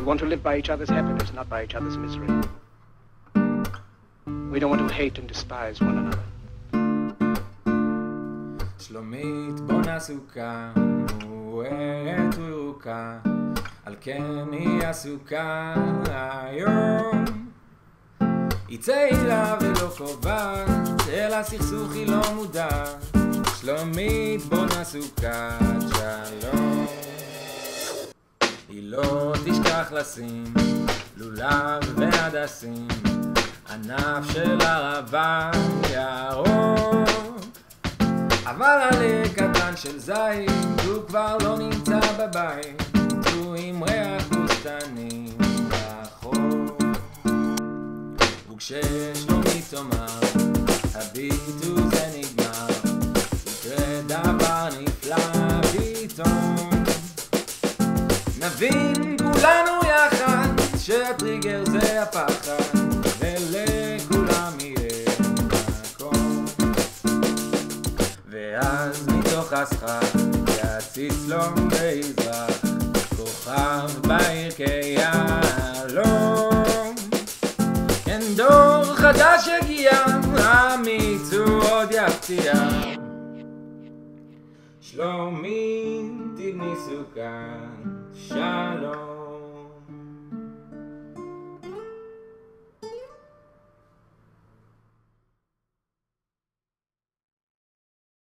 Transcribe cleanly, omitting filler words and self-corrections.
want to live by each other's happiness, not by each other's misery. We don't want to hate and despise one another. שלומית בונה סוכה, מוארת וירוקה, על כן היא עסוקה היום. היא צעירה ולא קובעת, אל הסכסוך היא לא מודעת. שלומית בונה סוכה, שלום. היא לא תשכח לשים לולב והדסים, ענף של ערבה ירוק. אבל עלה קטן של זית, הוא כבר לא נמצא בבית, הוא עם ריח בוסתני רחוק. וכששלומית תאמר, הביטו זה נגמר, יקרה דבר נפלא פתאום. נבין כולנו יחד, שהטריגר זה הפחד, ולכולם יהיה מקום. ואז מתוך הסכך יציץ לו ויזרח, כוכב בעיר כיהלום. כן, דור חדש הגיע, אמיץ הוא עוד יפתיע. שלומית תבני סוכה, שלום.